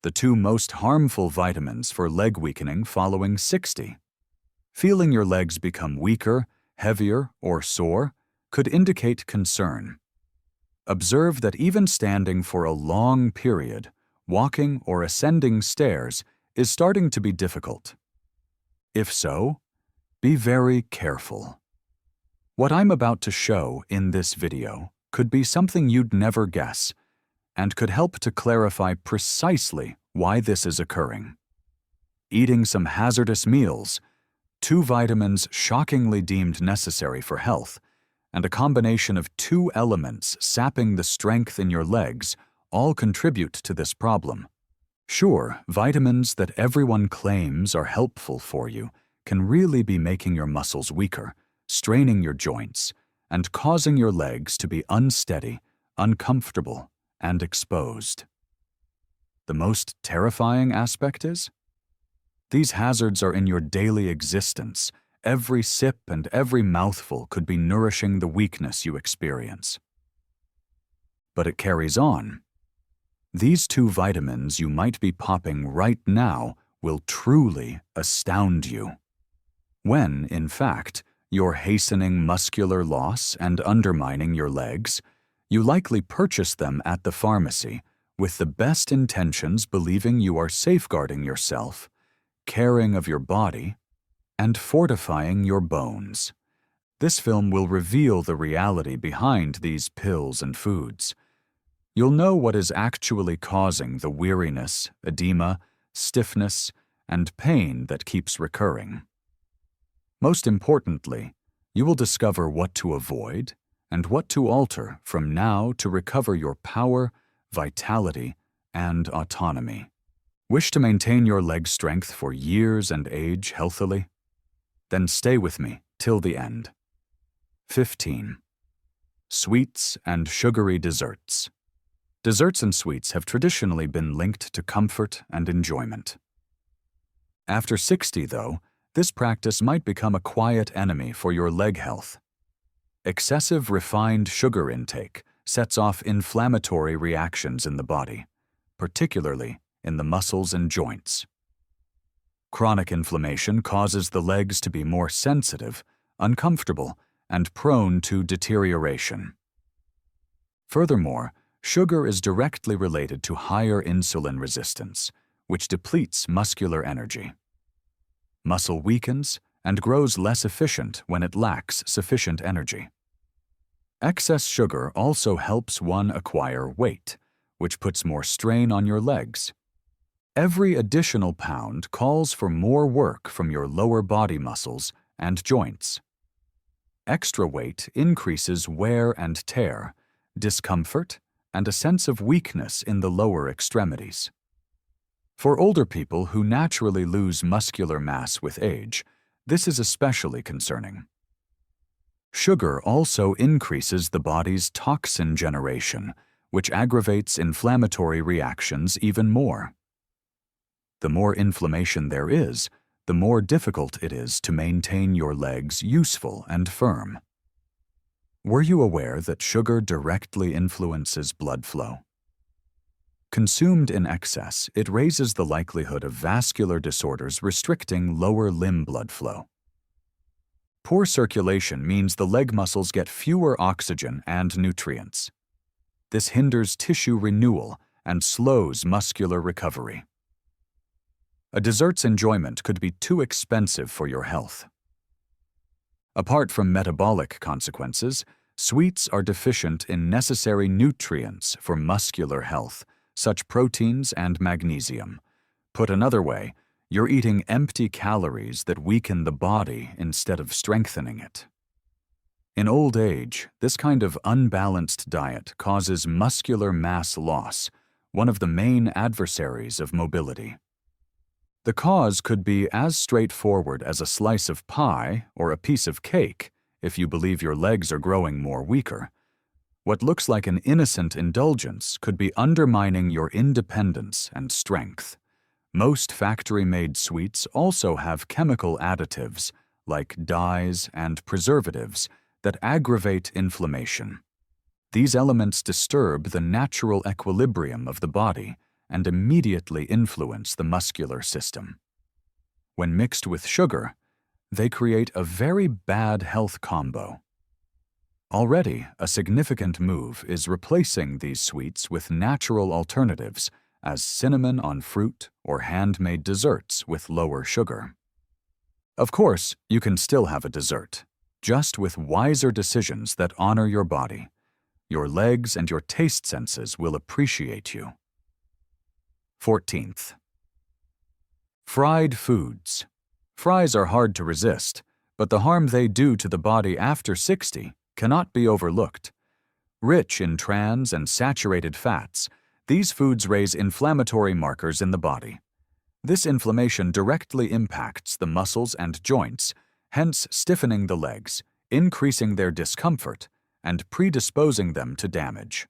the two most harmful vitamins for leg weakening following 60. Feeling your legs become weaker, heavier, or sore could indicate concern. Observe that even standing for a long period, walking or ascending stairs is starting to be difficult. If so, be very careful. What I'm about to show in this video could be something you'd never guess and could help to clarify precisely why this is occurring. Eating some hazardous meals, 2 vitamins shockingly deemed necessary for health, and a combination of 2 elements sapping the strength in your legs all contribute to this problem. Sure, vitamins that everyone claims are helpful for you can really be making your muscles weaker, straining your joints, and causing your legs to be unsteady, uncomfortable, and exposed. The most terrifying aspect is, these hazards are in your daily existence. Every sip and every mouthful could be nourishing the weakness you experience. But it carries on. These 2 vitamins you might be popping right now will truly astound you. When, in fact, you're hastening muscular loss and undermining your legs, you likely purchase them at the pharmacy with the best intentions, believing you are safeguarding yourself, caring of your body, and fortifying your bones. This film will reveal the reality behind these pills and foods. You'll know what is actually causing the weariness, edema, stiffness, and pain that keeps recurring. Most importantly, you will discover what to avoid and what to alter from now to recover your power, vitality, and autonomy. Wish to maintain your leg strength for years and age healthily? Then stay with me till the end. 15. Sweets and sugary desserts. Desserts and sweets have traditionally been linked to comfort and enjoyment. After 60, though, this practice might become a quiet enemy for your leg health. Excessive refined sugar intake sets off inflammatory reactions in the body, particularly in the muscles and joints. Chronic inflammation causes the legs to be more sensitive, uncomfortable, and prone to deterioration. Furthermore, sugar is directly related to higher insulin resistance, which depletes muscular energy. Muscle weakens and grows less efficient when it lacks sufficient energy. Excess sugar also helps one acquire weight, which puts more strain on your legs. Every additional pound calls for more work from your lower body muscles and joints. Extra weight increases wear and tear, discomfort, and a sense of weakness in the lower extremities. For older people who naturally lose muscular mass with age, this is especially concerning. Sugar also increases the body's toxin generation, which aggravates inflammatory reactions even more. The more inflammation there is, the more difficult it is to maintain your legs useful and firm. Were you aware that sugar directly influences blood flow? Consumed in excess, it raises the likelihood of vascular disorders restricting lower limb blood flow. Poor circulation means the leg muscles get fewer oxygen and nutrients. This hinders tissue renewal and slows muscular recovery. A dessert's enjoyment could be too expensive for your health. Apart from metabolic consequences, sweets are deficient in necessary nutrients for muscular health, such proteins and magnesium. Put another way, you're eating empty calories that weaken the body instead of strengthening it. In old age, this kind of unbalanced diet causes muscular mass loss, one of the main adversaries of mobility. The cause could be as straightforward as a slice of pie or a piece of cake if you believe your legs are growing more weaker. What looks like an innocent indulgence could be undermining your independence and strength. Most factory-made sweets also have chemical additives, like dyes and preservatives, that aggravate inflammation. These elements disturb the natural equilibrium of the body and immediately influence the muscular system. When mixed with sugar, they create a very bad health combo. Already, a significant move is replacing these sweets with natural alternatives as cinnamon on fruit or handmade desserts with lower sugar. Of course, you can still have a dessert, just with wiser decisions that honor your body. Your legs and your taste senses will appreciate you. 14th. Fried foods. Fries are hard to resist, but the harm they do to the body after 60 cannot be overlooked. Rich in trans and saturated fats, these foods raise inflammatory markers in the body. This inflammation directly impacts the muscles and joints, hence stiffening the legs, increasing their discomfort, and predisposing them to damage.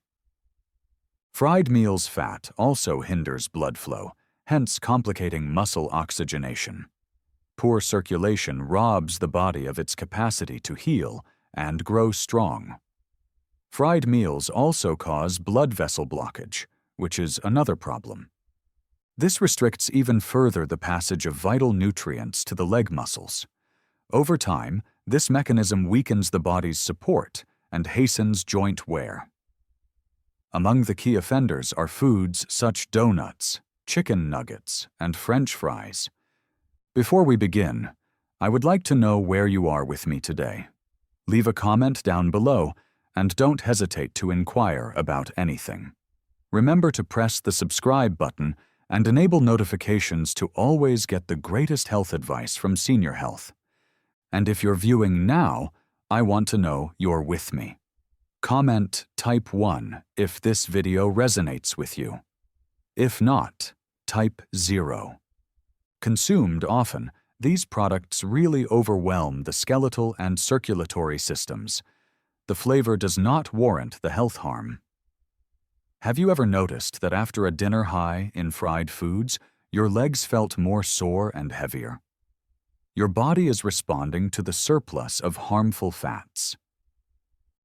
Fried meals fat also hinders blood flow, hence complicating muscle oxygenation. Poor circulation robs the body of its capacity to heal and grow strong. Fried meals also cause blood vessel blockage, which is another problem. This restricts even further the passage of vital nutrients to the leg muscles. Over time, this mechanism weakens the body's support and hastens joint wear. Among the key offenders are foods such as donuts, chicken nuggets, and French fries. Before we begin, I would like to know where you are with me today. Leave a comment down below and don't hesitate to inquire about anything. Remember to press the subscribe button and enable notifications to always get the greatest health advice from Senior Health. And if you're viewing now, I want to know you're with me. Comment type 1 if this video resonates with you. If not, type 0. Consumed often, these products really overwhelm the skeletal and circulatory systems. The flavor does not warrant the health harm. Have you ever noticed that after a dinner high in fried foods, your legs felt more sore and heavier? Your body is responding to the surplus of harmful fats.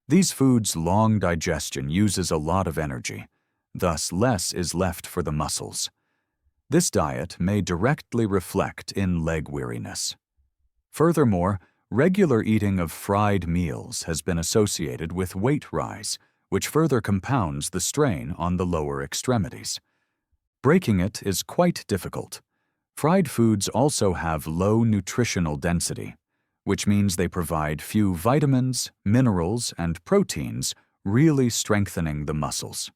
These foods' long digestion uses a lot of energy, thus less is left for the muscles. This diet may directly reflect in leg weariness. Furthermore, regular eating of fried meals has been associated with weight rise, which further compounds the strain on the lower extremities. Breaking it is quite difficult. Fried foods also have low nutritional density, which means they provide few vitamins, minerals, and proteins, really strengthening the muscles.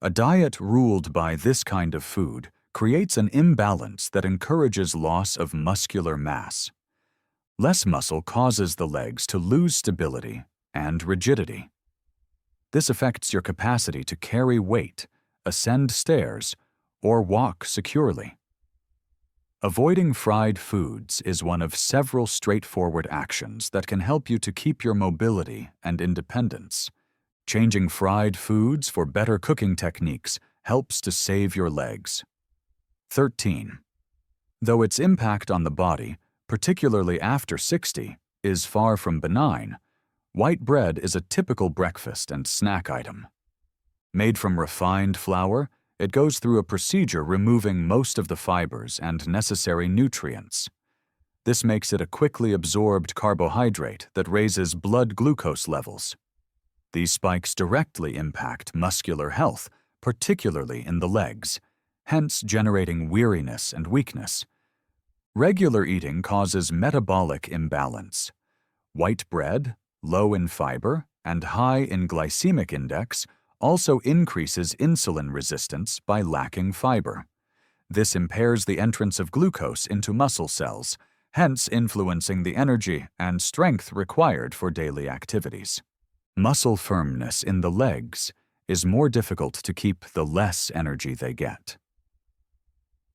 A diet ruled by this kind of food creates an imbalance that encourages loss of muscular mass. Less muscle causes the legs to lose stability and rigidity. This affects your capacity to carry weight, ascend stairs, or walk securely. Avoiding fried foods is one of several straightforward actions that can help you to keep your mobility and independence. Changing fried foods for better cooking techniques helps to save your legs. 13. Though its impact on the body, particularly after 60, is far from benign, white bread is a typical breakfast and snack item. Made from refined flour, it goes through a procedure removing most of the fibers and necessary nutrients. This makes it a quickly absorbed carbohydrate that raises blood glucose levels. These spikes directly impact muscular health, particularly in the legs, hence generating weariness and weakness. Regular eating causes metabolic imbalance. White bread, low in fiber, and high in glycemic index also increases insulin resistance by lacking fiber. This impairs the entrance of glucose into muscle cells, hence influencing the energy and strength required for daily activities. Muscle firmness in the legs is more difficult to keep the less energy they get.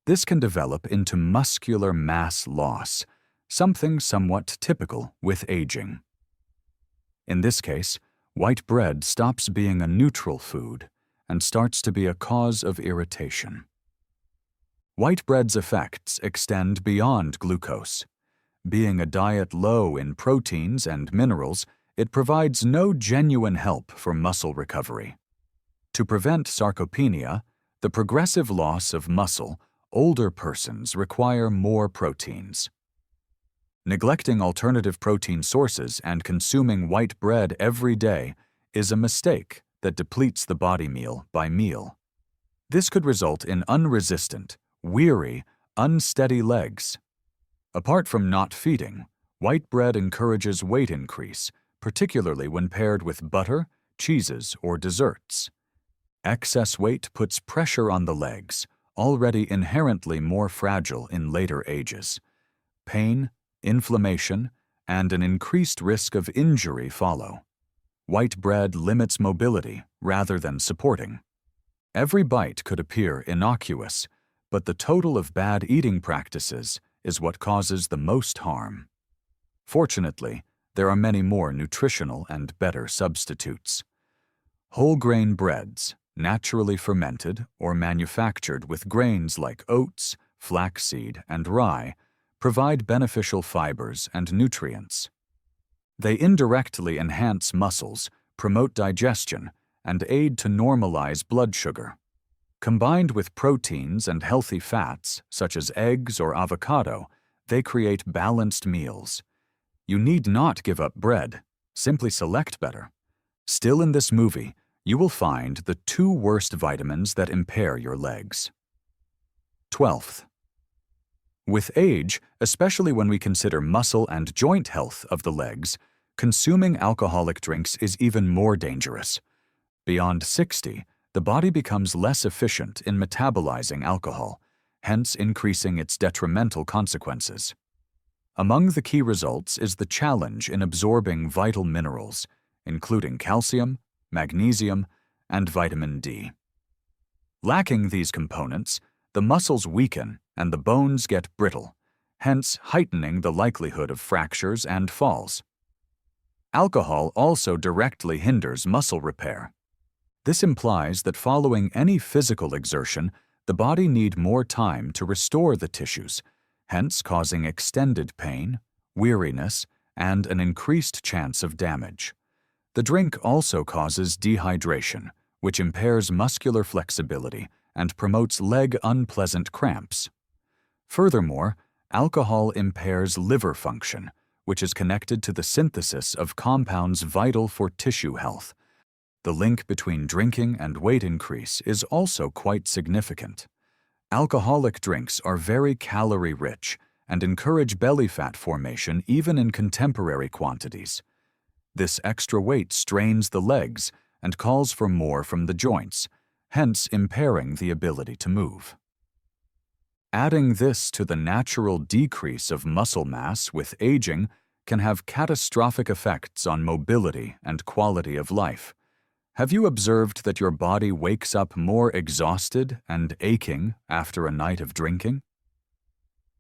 This can develop into muscular mass loss, something somewhat typical with aging. In this case, white bread stops being a neutral food and starts to be a cause of irritation. White bread's effects extend beyond glucose. Being a diet low in proteins and minerals, it provides no genuine help for muscle recovery. To prevent sarcopenia, the progressive loss of muscle, older persons require more proteins. Neglecting alternative protein sources and consuming white bread every day is a mistake that depletes the body meal by meal. This could result in unresistant, weary, unsteady legs. Apart from not feeding, white bread encourages weight increase, particularly when paired with butter, cheeses, or desserts. Excess weight puts pressure on the legs, already inherently more fragile in later ages. Pain, inflammation, and an increased risk of injury follow. White bread limits mobility rather than supporting. Every bite could appear innocuous, but the total of bad eating practices is what causes the most harm. Fortunately, there are many more nutritional and better substitutes. Whole grain breads, naturally fermented or manufactured with grains like oats, flaxseed, and rye, provide beneficial fibers and nutrients. They indirectly enhance muscles, promote digestion, and aid to normalize blood sugar. Combined with proteins and healthy fats, such as eggs or avocado, they create balanced meals. You need not give up bread, simply select better. Still in this movie, you will find the 2 worst vitamins that impair your legs. 12th. With age, especially when we consider muscle and joint health of the legs, consuming alcoholic drinks is even more dangerous. Beyond 60, the body becomes less efficient in metabolizing alcohol, hence increasing its detrimental consequences. Among the key results is the challenge in absorbing vital minerals, including calcium, magnesium, and vitamin D. Lacking these components, the muscles weaken and the bones get brittle, hence heightening the likelihood of fractures and falls. Alcohol also directly hinders muscle repair. This implies that following any physical exertion, the body needs more time to restore the tissues, hence causing extended pain, weariness, and an increased chance of damage. The drink also causes dehydration, which impairs muscular flexibility and promotes leg unpleasant cramps. Furthermore, alcohol impairs liver function, which is connected to the synthesis of compounds vital for tissue health. The link between drinking and weight increase is also quite significant. Alcoholic drinks are very calorie-rich and encourage belly fat formation even in contemporary quantities. This extra weight strains the legs and calls for more from the joints, hence impairing the ability to move. Adding this to the natural decrease of muscle mass with aging can have catastrophic effects on mobility and quality of life. Have you observed that your body wakes up more exhausted and aching after a night of drinking?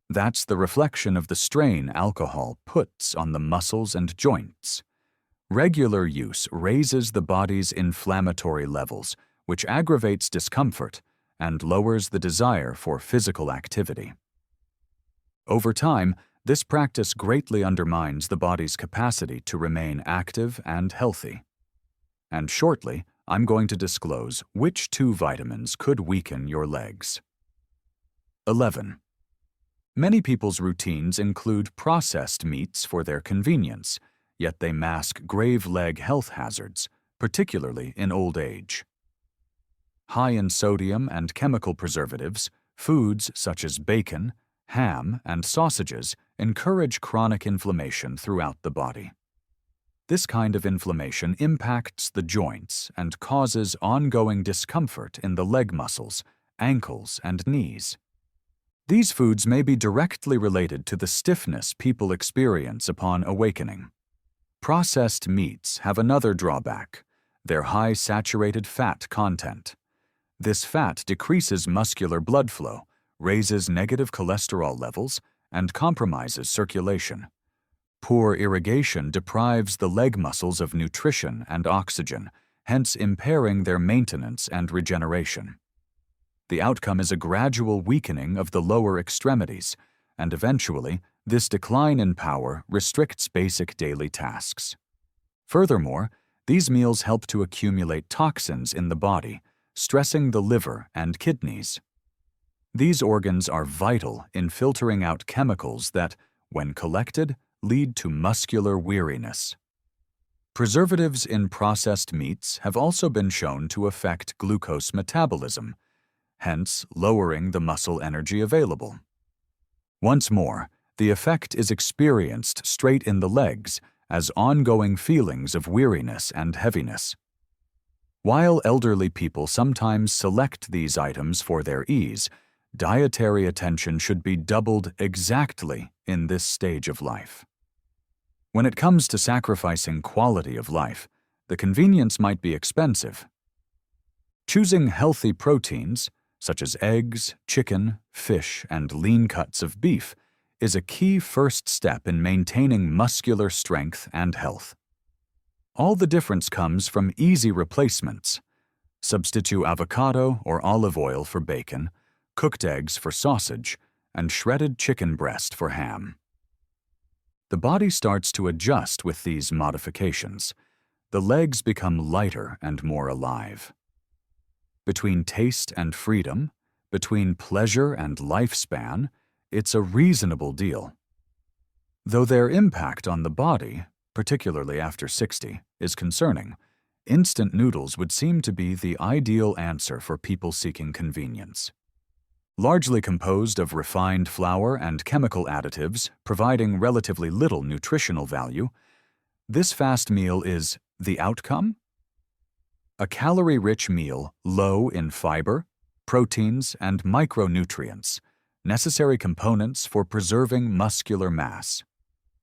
That's the reflection of the strain alcohol puts on the muscles and joints. Regular use raises the body's inflammatory levels, which aggravates discomfort and lowers the desire for physical activity. Over time, this practice greatly undermines the body's capacity to remain active and healthy. And shortly, I'm going to disclose which 2 vitamins could weaken your legs. 11. Many people's routines include processed meats for their convenience, yet they mask grave leg health hazards, particularly in old age. High in sodium and chemical preservatives, foods such as bacon, ham, and sausages encourage chronic inflammation throughout the body. This kind of inflammation impacts the joints and causes ongoing discomfort in the leg muscles, ankles, and knees. These foods may be directly related to the stiffness people experience upon awakening. Processed meats have another drawback: their high saturated fat content. This fat decreases muscular blood flow, raises negative cholesterol levels, and compromises circulation. Poor irrigation deprives the leg muscles of nutrition and oxygen, hence impairing their maintenance and regeneration. The outcome is a gradual weakening of the lower extremities, and eventually, this decline in power restricts basic daily tasks. Furthermore, these meals help to accumulate toxins in the body, stressing the liver and kidneys. These organs are vital in filtering out chemicals that, when collected, lead to muscular weariness. Preservatives in processed meats have also been shown to affect glucose metabolism, hence lowering the muscle energy available. Once more, the effect is experienced straight in the legs as ongoing feelings of weariness and heaviness. While elderly people sometimes select these items for their ease, dietary attention should be doubled exactly in this stage of life. When it comes to sacrificing quality of life, the convenience might be expensive. Choosing healthy proteins, such as eggs, chicken, fish, and lean cuts of beef, is a key first step in maintaining muscular strength and health. All the difference comes from easy replacements. Substitute avocado or olive oil for bacon, cooked eggs for sausage, and shredded chicken breast for ham. The body starts to adjust with these modifications. The legs become lighter and more alive. Between taste and freedom, between pleasure and lifespan, it's a reasonable deal. Though their impact on the body, particularly after 60, is concerning, instant noodles would seem to be the ideal answer for people seeking convenience. Largely composed of refined flour and chemical additives, providing relatively little nutritional value, this fast meal is the outcome? A calorie-rich meal low in fiber, proteins, and micronutrients, necessary components for preserving muscular mass.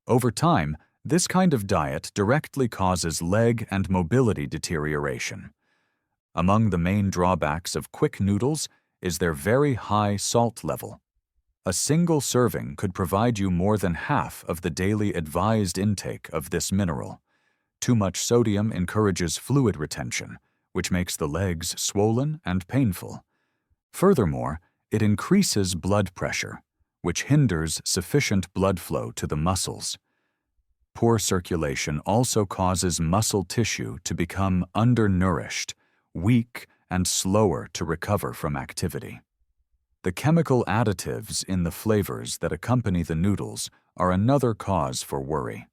Over time, this kind of diet directly causes leg and mobility deterioration. Among the main drawbacks of quick noodles is their very high salt level. A single serving could provide you more than half of the daily advised intake of this mineral. Too much sodium encourages fluid retention, which makes the legs swollen and painful. Furthermore, it increases blood pressure, which hinders sufficient blood flow to the muscles. Poor circulation also causes muscle tissue to become undernourished, weak, and slower to recover from activity. The chemical additives in the flavors that accompany the noodles are another cause for worry.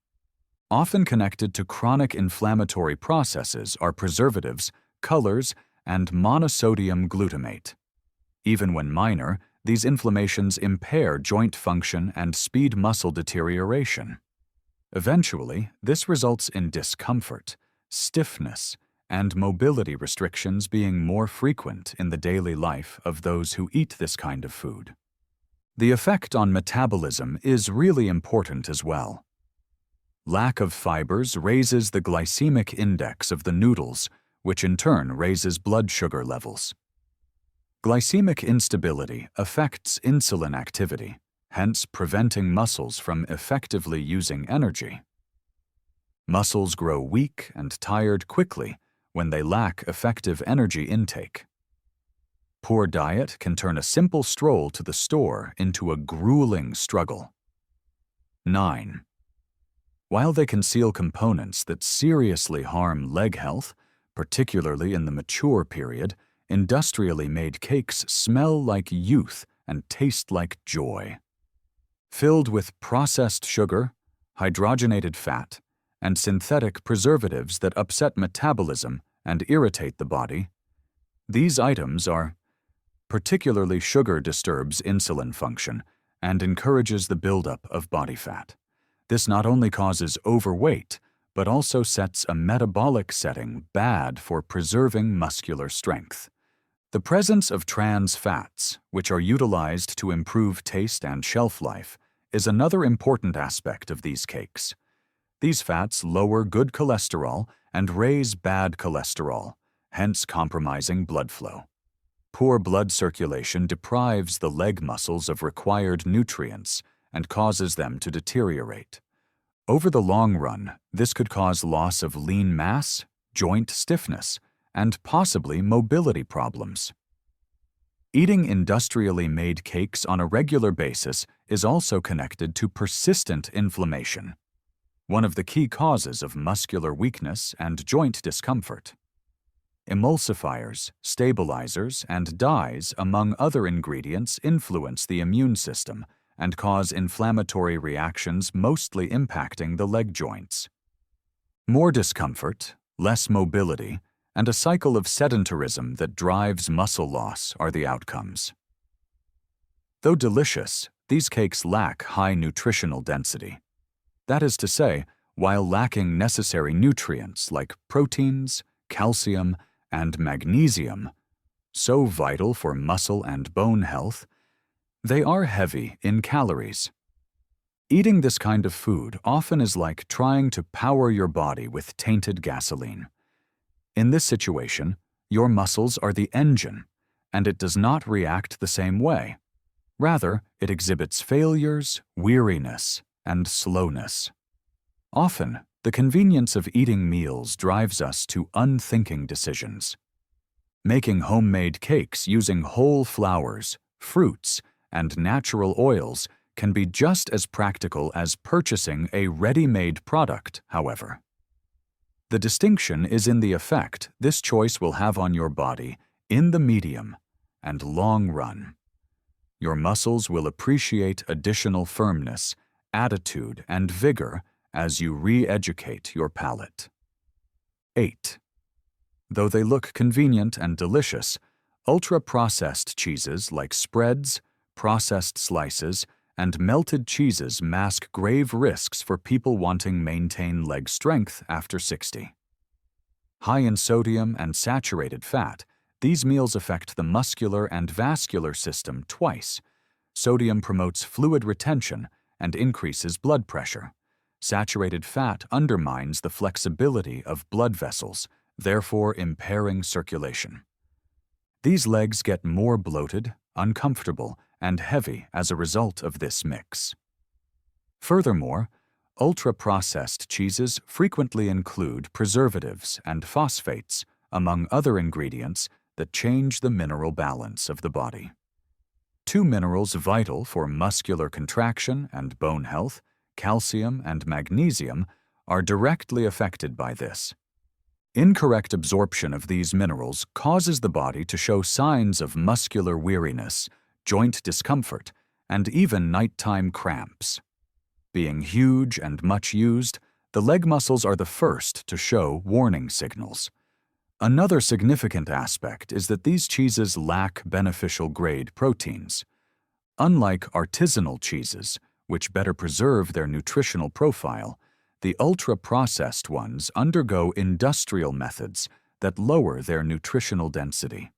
Often connected to chronic inflammatory processes are preservatives, colors, and monosodium glutamate. Even when minor, these inflammations impair joint function and speed muscle deterioration. Eventually, this results in discomfort, stiffness, and mobility restrictions being more frequent in the daily life of those who eat this kind of food. The effect on metabolism is really important as well. Lack of fibers raises the glycemic index of the noodles, which in turn raises blood sugar levels. Glycemic instability affects insulin activity, hence preventing muscles from effectively using energy. Muscles grow weak and tired quickly when they lack effective energy intake. Poor diet can turn a simple stroll to the store into a grueling struggle. 9. While they conceal components that seriously harm leg health, particularly in the mature period, industrially made cakes smell like youth and taste like joy. Filled with processed sugar, hydrogenated fat, and synthetic preservatives that upset metabolism and irritate the body, these items are particularly sugar disturbs insulin function and encourages the buildup of body fat. This not only causes overweight, but also sets a metabolic setting bad for preserving muscular strength. The presence of trans fats, which are utilized to improve taste and shelf life, is another important aspect of these cakes. These fats lower good cholesterol and raise bad cholesterol, hence compromising blood flow. Poor blood circulation deprives the leg muscles of required nutrients and causes them to deteriorate. Over the long run, this could cause loss of lean mass, joint stiffness, and possibly mobility problems. Eating industrially made cakes on a regular basis is also connected to persistent inflammation, one of the key causes of muscular weakness and joint discomfort. Emulsifiers, stabilizers, and dyes, among other ingredients, influence the immune system and cause inflammatory reactions, mostly impacting the leg joints. More discomfort, less mobility, and a cycle of sedentarism that drives muscle loss are the outcomes. Though delicious, these cakes lack high nutritional density. That is to say, while lacking necessary nutrients like proteins, calcium, and magnesium, so vital for muscle and bone health, they are heavy in calories. Eating this kind of food often is like trying to power your body with tainted gasoline. In this situation, your muscles are the engine, and it does not react the same way. Rather, it exhibits failures, weariness, and slowness. Often, the convenience of eating meals drives us to unthinking decisions. Making homemade cakes using whole flours, fruits, and natural oils can be just as practical as purchasing a ready-made product, however. The distinction is in the effect this choice will have on your body in the medium and long run. Your muscles will appreciate additional firmness, attitude, and vigor as you re-educate your palate. 8. Though they look convenient and delicious, ultra-processed cheeses like spreads, processed slices, and melted cheeses mask grave risks for people wanting to maintain leg strength after 60. High in sodium and saturated fat, these meals affect the muscular and vascular system twice. Sodium promotes fluid retention and increases blood pressure. Saturated fat undermines the flexibility of blood vessels, therefore impairing circulation. These legs get more bloated, uncomfortable, and heavy as a result of this mix. Furthermore, ultra-processed cheeses frequently include preservatives and phosphates, among other ingredients that change the mineral balance of the body. Two minerals vital for muscular contraction and bone health, calcium and magnesium, are directly affected by this. Incorrect absorption of these minerals causes the body to show signs of muscular weariness, joint discomfort, and even nighttime cramps. Being huge and much used, the leg muscles are the first to show warning signals. Another significant aspect is that these cheeses lack beneficial grade proteins. Unlike artisanal cheeses, which better preserve their nutritional profile, the ultra-processed ones undergo industrial methods that lower their nutritional density.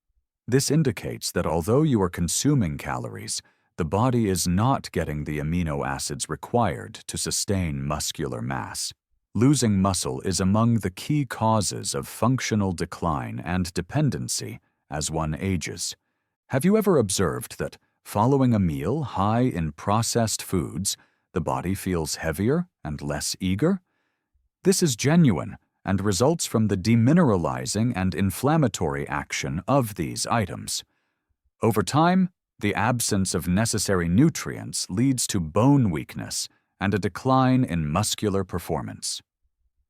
This indicates that although you are consuming calories, the body is not getting the amino acids required to sustain muscular mass. Losing muscle is among the key causes of functional decline and dependency as one ages. Have you ever observed that, following a meal high in processed foods, the body feels heavier and less eager? This is genuine and results from the demineralizing and inflammatory action of these items. Over time, the absence of necessary nutrients leads to bone weakness and a decline in muscular performance.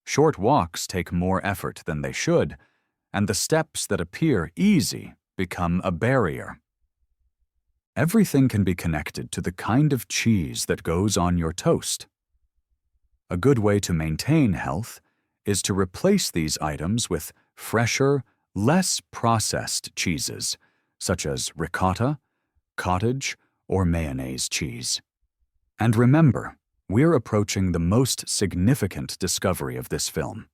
Short walks take more effort than they should, and the steps that appear easy become a barrier. Everything can be connected to the kind of cheese that goes on your toast. A good way to maintain health is to replace these items with fresher, less processed cheeses, such as ricotta, cottage, or mayonnaise cheese. And remember, we're approaching the most significant discovery of this film.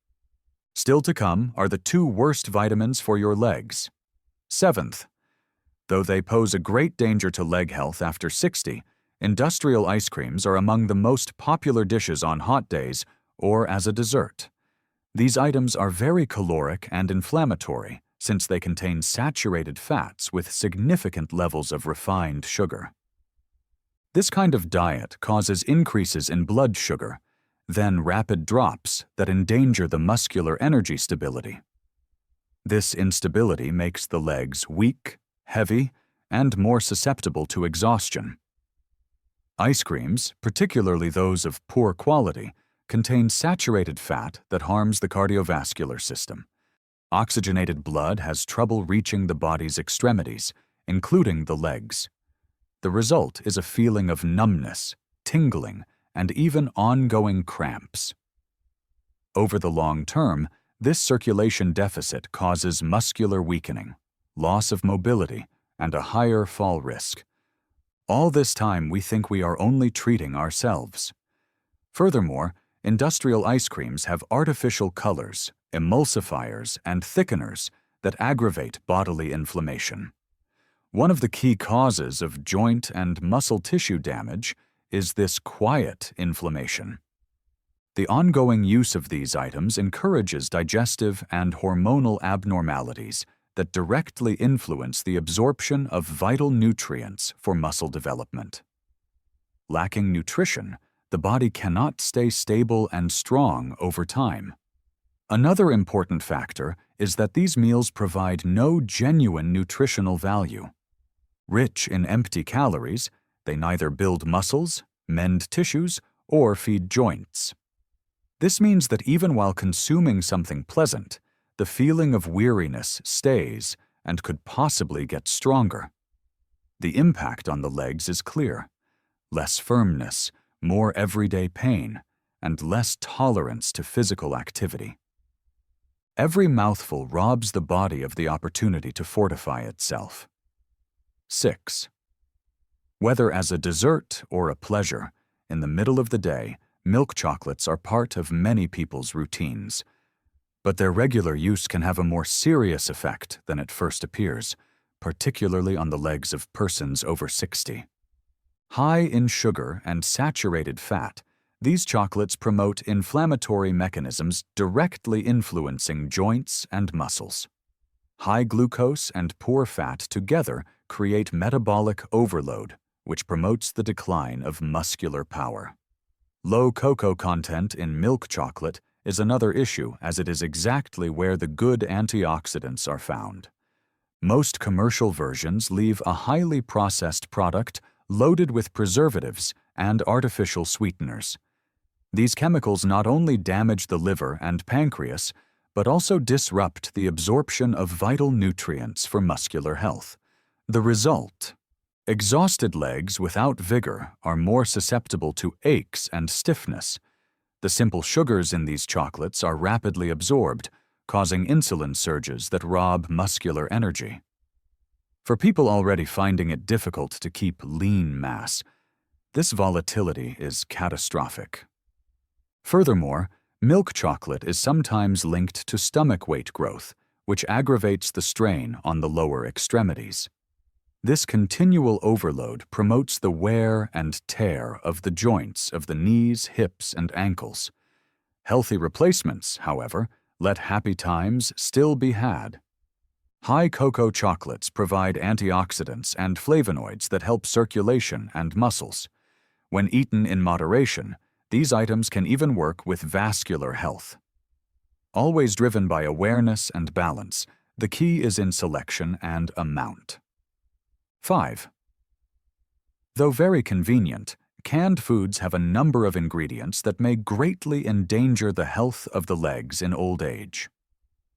Still to come are the 2 worst vitamins for your legs. 7th, though they pose a great danger to leg health after 60, industrial ice creams are among the most popular dishes on hot days or as a dessert. These items are very caloric and inflammatory since they contain saturated fats with significant levels of refined sugar. This kind of diet causes increases in blood sugar, then rapid drops that endanger the muscular energy stability. This instability makes the legs weak, heavy, and more susceptible to exhaustion. Ice creams, particularly those of poor quality, contain saturated fat that harms the cardiovascular system. Oxygenated blood has trouble reaching the body's extremities, including the legs. The result is a feeling of numbness, tingling, and even ongoing cramps. Over the long term, this circulation deficit causes muscular weakening, loss of mobility, and a higher fall risk. All this time we think we are only treating ourselves. Furthermore, industrial ice creams have artificial colors, emulsifiers, and thickeners that aggravate bodily inflammation. One of the key causes of joint and muscle tissue damage is this quiet inflammation. The ongoing use of these items encourages digestive and hormonal abnormalities that directly influence the absorption of vital nutrients for muscle development. Lacking nutrition, the body cannot stay stable and strong over time. Another important factor is that these meals provide no genuine nutritional value. Rich in empty calories, they neither build muscles, mend tissues, or feed joints. This means that even while consuming something pleasant, the feeling of weariness stays and could possibly get stronger. The impact on the legs is clear: less firmness, more everyday pain, and less tolerance to physical activity. Every mouthful robs the body of the opportunity to fortify itself. 6. Whether as a dessert or a pleasure, in the middle of the day, milk chocolates are part of many people's routines. But their regular use can have a more serious effect than it first appears, particularly on the legs of persons over 60. High in sugar and saturated fat, these chocolates promote inflammatory mechanisms directly influencing joints and muscles. High glucose and poor fat together create metabolic overload, which promotes the decline of muscular power. Low cocoa content in milk chocolate is another issue, as it is exactly where the good antioxidants are found. Most commercial versions leave a highly processed product loaded with preservatives and artificial sweeteners. These chemicals not only damage the liver and pancreas, but also disrupt the absorption of vital nutrients for muscular health. The result: exhausted legs without vigor are more susceptible to aches and stiffness. The simple sugars in these chocolates are rapidly absorbed, causing insulin surges that rob muscular energy. For people already finding it difficult to keep lean mass, this volatility is catastrophic. Furthermore, milk chocolate is sometimes linked to stomach weight growth, which aggravates the strain on the lower extremities. This continual overload promotes the wear and tear of the joints of the knees, hips, and ankles. Healthy replacements, however, let happy times still be had. High cocoa chocolates provide antioxidants and flavonoids that help circulation and muscles. When eaten in moderation, these items can even work with vascular health. Always driven by awareness and balance, the key is in selection and amount. 5. Though very convenient, canned foods have a number of ingredients that may greatly endanger the health of the legs in old age.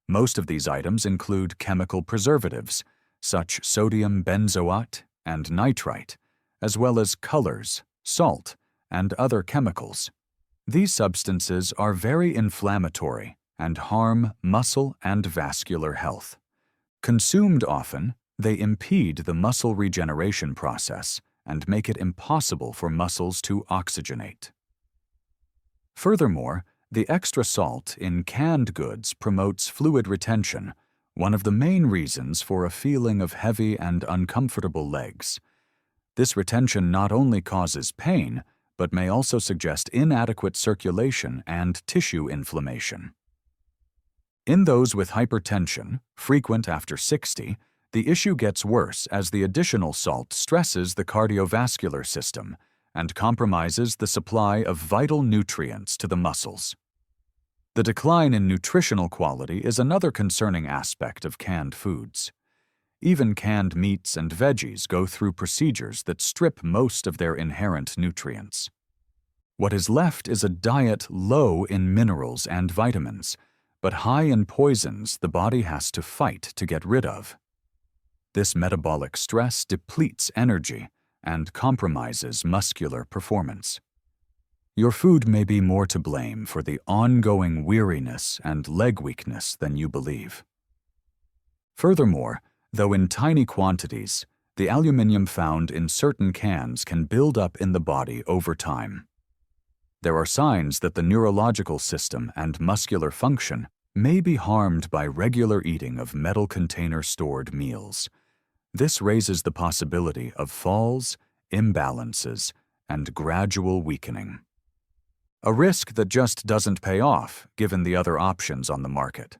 Most of these items include chemical preservatives, such sodium benzoate and nitrite, as well as colors, salt, and other chemicals. These substances are very inflammatory and harm muscle and vascular health. Consumed often, they impede the muscle regeneration process and make it impossible for muscles to oxygenate. Furthermore, the extra salt in canned goods promotes fluid retention, one of the main reasons for a feeling of heavy and uncomfortable legs. This retention not only causes pain, but may also suggest inadequate circulation and tissue inflammation. In those with hypertension, frequent after 60, the issue gets worse as the additional salt stresses the cardiovascular system and compromises the supply of vital nutrients to the muscles. The decline in nutritional quality is another concerning aspect of canned foods. Even canned meats and veggies go through procedures that strip most of their inherent nutrients. What is left is a diet low in minerals and vitamins, but high in poisons the body has to fight to get rid of. This metabolic stress depletes energy and compromises muscular performance. Your food may be more to blame for the ongoing weariness and leg weakness than you believe. Furthermore, though in tiny quantities, the aluminium found in certain cans can build up in the body over time. There are signs that the neurological system and muscular function may be harmed by regular eating of metal container-stored meals. This raises the possibility of falls, imbalances, and gradual weakening. A risk that just doesn't pay off given the other options on the market.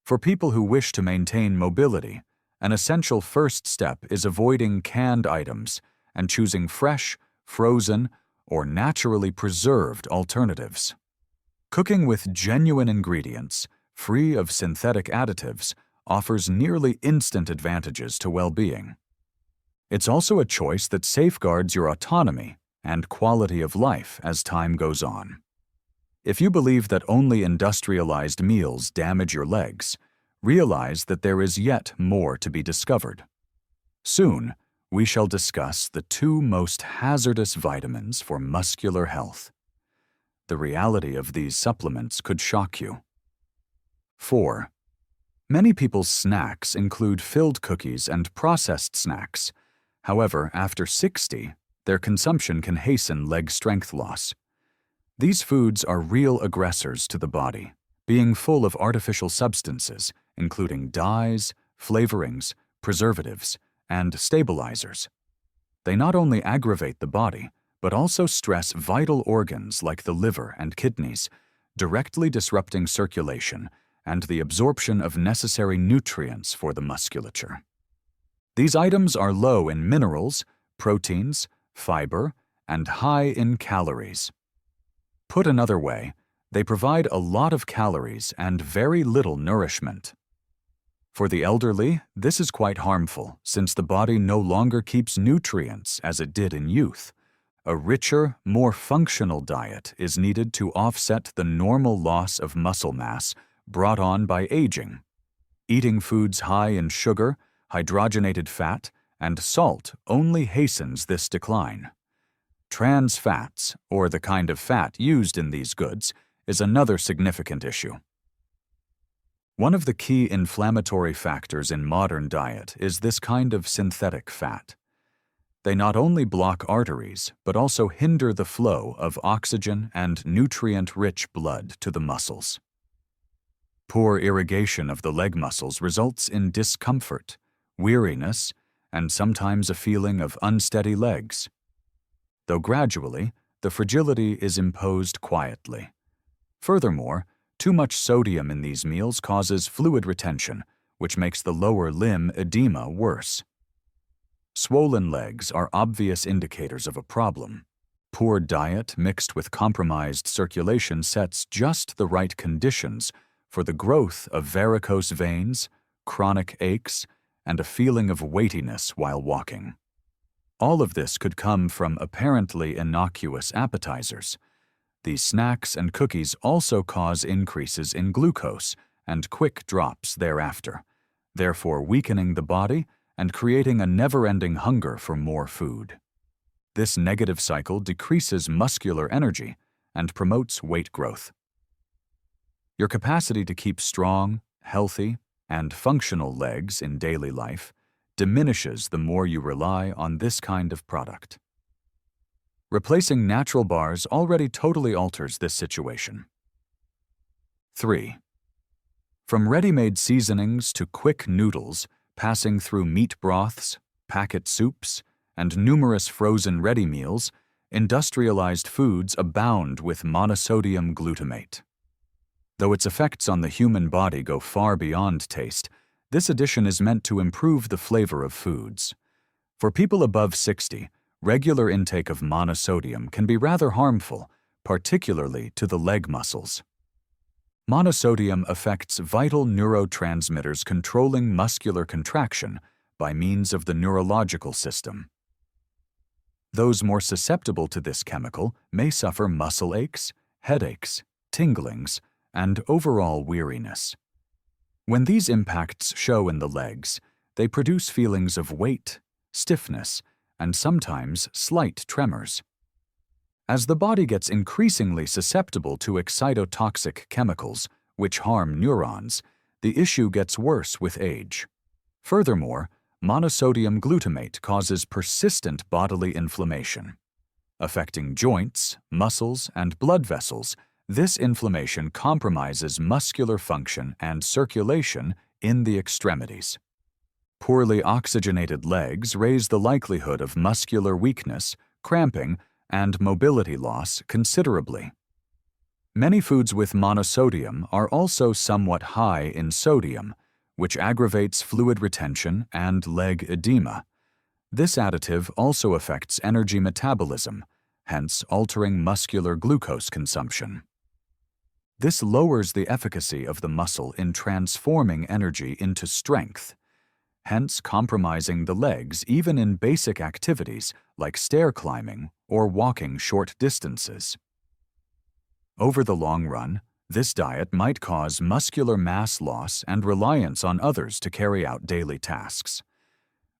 For people who wish to maintain mobility, an essential first step is avoiding canned items and choosing fresh, frozen, or naturally preserved alternatives. Cooking with genuine ingredients, free of synthetic additives, offers nearly instant advantages to well-being. It's also a choice that safeguards your autonomy and quality of life as time goes on. If you believe that only industrialized meals damage your legs, realize that there is yet more to be discovered. Soon, we shall discuss the two most hazardous vitamins for muscular health. The reality of these supplements could shock you. 4. Many people's snacks include filled cookies and processed snacks. However, after 60, their consumption can hasten leg strength loss. These foods are real aggressors to the body, being full of artificial substances, including dyes, flavorings, preservatives, and stabilizers. They not only aggravate the body, but also stress vital organs like the liver and kidneys, directly disrupting circulation and the absorption of necessary nutrients for the musculature. These items are low in minerals, proteins, fiber, and high in calories. Put another way, they provide a lot of calories and very little nourishment. For the elderly, this is quite harmful since the body no longer keeps nutrients as it did in youth. A richer, more functional diet is needed to offset the normal loss of muscle mass brought on by aging. Eating foods high in sugar, hydrogenated fat, and salt only hastens this decline. Trans fats, or the kind of fat used in these goods, is another significant issue. One of the key inflammatory factors in modern diet is this kind of synthetic fat. They not only block arteries, but also hinder the flow of oxygen and nutrient-rich blood to the muscles. Poor irrigation of the leg muscles results in discomfort, weariness, and sometimes a feeling of unsteady legs. Though gradually, the fragility is imposed quietly. Furthermore, too much sodium in these meals causes fluid retention, which makes the lower limb edema worse. Swollen legs are obvious indicators of a problem. Poor diet mixed with compromised circulation sets just the right conditions for the growth of varicose veins, chronic aches, and a feeling of weightiness while walking. All of this could come from apparently innocuous appetizers. These snacks and cookies also cause increases in glucose and quick drops thereafter, therefore weakening the body and creating a never-ending hunger for more food. This negative cycle decreases muscular energy and promotes weight growth. Your capacity to keep strong, healthy, and functional legs in daily life diminishes the more you rely on this kind of product. Replacing natural bars already totally alters this situation. 3. From ready-made seasonings to quick noodles, passing through meat broths, packet soups, and numerous frozen ready meals, industrialized foods abound with monosodium glutamate. Though its effects on the human body go far beyond taste, this addition is meant to improve the flavor of foods. For people above 60, regular intake of monosodium can be rather harmful, particularly to the leg muscles. Monosodium affects vital neurotransmitters controlling muscular contraction by means of the neurological system. Those more susceptible to this chemical may suffer muscle aches, headaches, tinglings, and overall weariness. When these impacts show in the legs, they produce feelings of weight, stiffness, and sometimes slight tremors. As the body gets increasingly susceptible to excitotoxic chemicals, which harm neurons, the issue gets worse with age. Furthermore, monosodium glutamate causes persistent bodily inflammation. Affecting joints, muscles, and blood vessels, this inflammation compromises muscular function and circulation in the extremities. Poorly oxygenated legs raise the likelihood of muscular weakness, cramping, and mobility loss considerably. Many foods with monosodium are also somewhat high in sodium, which aggravates fluid retention and leg edema. This additive also affects energy metabolism, hence altering muscular glucose consumption. This lowers the efficacy of the muscle in transforming energy into strength, hence compromising the legs even in basic activities like stair climbing or walking short distances. Over the long run, this diet might cause muscular mass loss and reliance on others to carry out daily tasks.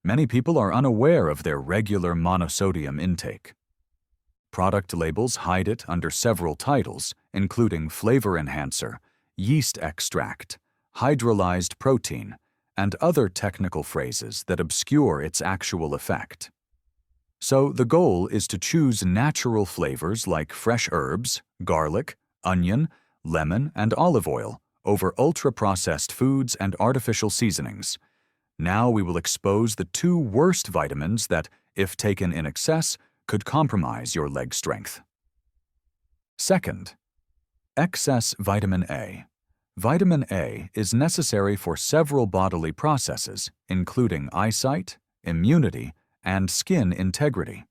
Many people are unaware of their regular monosodium intake. Product labels hide it under several titles, including flavor enhancer, yeast extract, hydrolyzed protein, and other technical phrases that obscure its actual effect. So the goal is to choose natural flavors like fresh herbs, garlic, onion, lemon, and olive oil over ultra-processed foods and artificial seasonings. Now we will expose the two worst vitamins that, if taken in excess, could compromise your leg strength. Second, excess vitamin A. Vitamin A is necessary for several bodily processes, including eyesight, immunity, and skin integrity.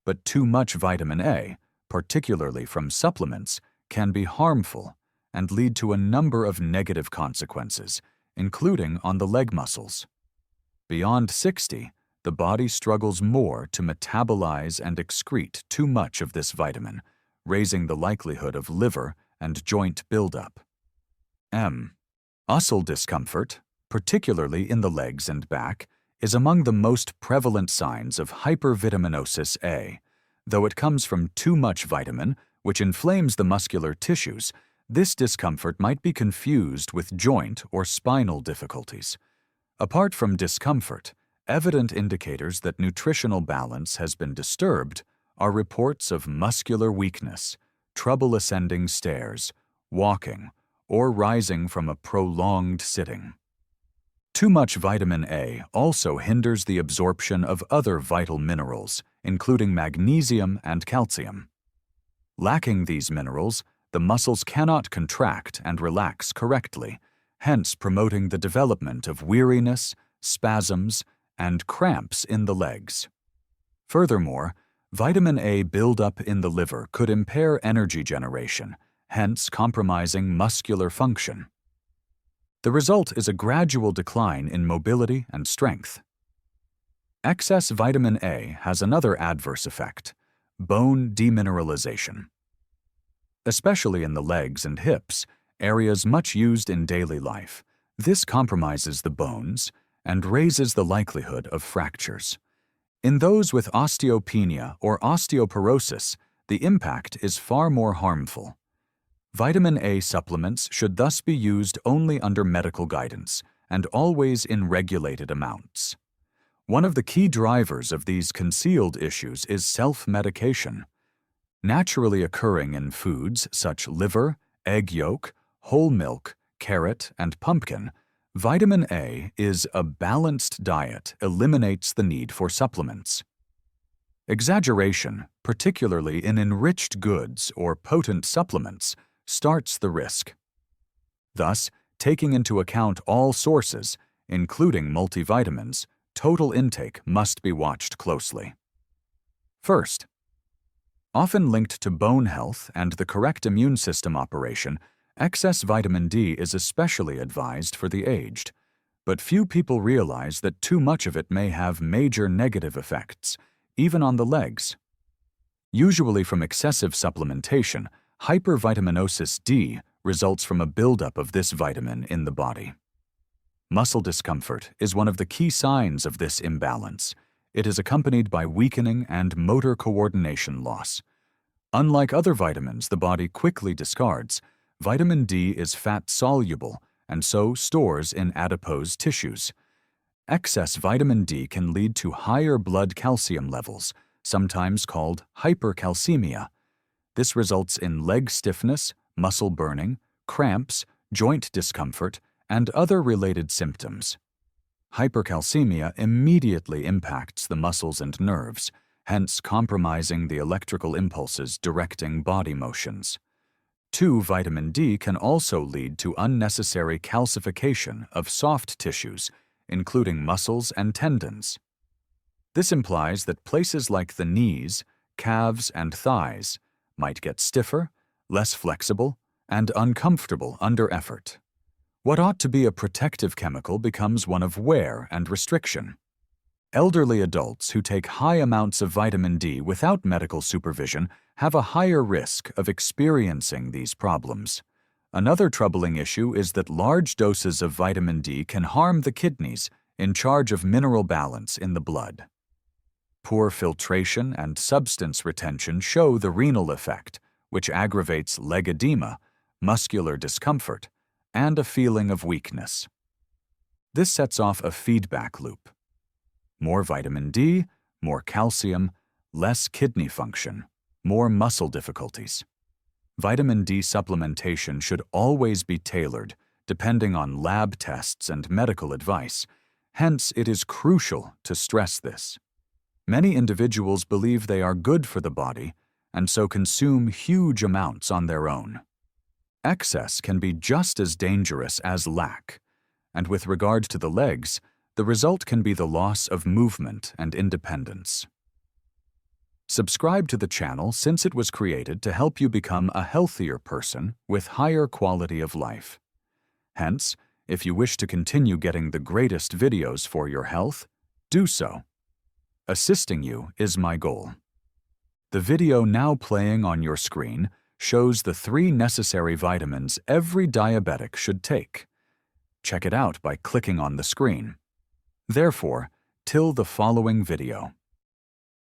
But too much vitamin A, particularly from supplements, can be harmful and lead to a number of negative consequences, including on the leg muscles. Beyond 60, the body struggles more to metabolize and excrete too much of this vitamin, raising the likelihood of liver and joint buildup. Muscle discomfort, particularly in the legs and back, is among the most prevalent signs of hypervitaminosis A. Though it comes from too much vitamin, which inflames the muscular tissues, this discomfort might be confused with joint or spinal difficulties. Apart from discomfort, evident indicators that nutritional balance has been disturbed are reports of muscular weakness, trouble ascending stairs, walking, or rising from a prolonged sitting. Too much vitamin A also hinders the absorption of other vital minerals, including magnesium and calcium. Lacking these minerals, the muscles cannot contract and relax correctly, hence promoting the development of weariness, spasms, and cramps in the legs. Furthermore, vitamin A buildup in the liver could impair energy generation, hence compromising muscular function. The result is a gradual decline in mobility and strength. Excess vitamin A has another adverse effect: bone demineralization. Especially in the legs and hips, areas much used in daily life, this compromises the bones and raises the likelihood of fractures. In those with osteopenia or osteoporosis, the impact is far more harmful. Vitamin A supplements should thus be used only under medical guidance and always in regulated amounts. One of the key drivers of these concealed issues is self-medication. Naturally occurring in foods such liver, egg yolk, whole milk, carrot, and pumpkin, vitamin A is a balanced diet eliminates the need for supplements. Exaggeration, particularly in enriched goods or potent supplements, starts the risk. Thus, taking into account all sources, including multivitamins, total intake must be watched closely. First, often linked to bone health and the correct immune system operation, excess vitamin D is especially advised for the aged, but few people realize that too much of it may have major negative effects, even on the legs. Usually from excessive supplementation, hypervitaminosis D results from a buildup of this vitamin in the body. Muscle discomfort is one of the key signs of this imbalance. It is accompanied by weakening and motor coordination loss. Unlike other vitamins the body quickly discards, vitamin D is fat-soluble and so stores in adipose tissues. Excess vitamin D can lead to higher blood calcium levels, sometimes called hypercalcemia. This results in leg stiffness, muscle burning, cramps, joint discomfort, and other related symptoms. Hypercalcemia immediately impacts the muscles and nerves, hence compromising the electrical impulses directing body motions. Vitamin D can also lead to unnecessary calcification of soft tissues, including muscles and tendons. This implies that places like the knees, calves, and thighs might get stiffer, less flexible, and uncomfortable under effort. What ought to be a protective chemical becomes one of wear and restriction. Elderly adults who take high amounts of vitamin D without medical supervision have a higher risk of experiencing these problems. Another troubling issue is that large doses of vitamin D can harm the kidneys in charge of mineral balance in the blood. Poor filtration and substance retention show the renal effect, which aggravates leg edema, muscular discomfort, and a feeling of weakness. This sets off a feedback loop. More vitamin D, more calcium, less kidney function, more muscle difficulties. Vitamin D supplementation should always be tailored, depending on lab tests and medical advice. Hence, it is crucial to stress this. Many individuals believe they are good for the body and so consume huge amounts on their own. Excess can be just as dangerous as lack, and with regard to the legs, the result can be the loss of movement and independence. Subscribe to the channel since it was created to help you become a healthier person with higher quality of life. Hence, if you wish to continue getting the greatest videos for your health, do so. Assisting you is my goal. The video now playing on your screen shows the 3 necessary vitamins every diabetic should take. Check it out by clicking on the screen. Therefore, till the following video.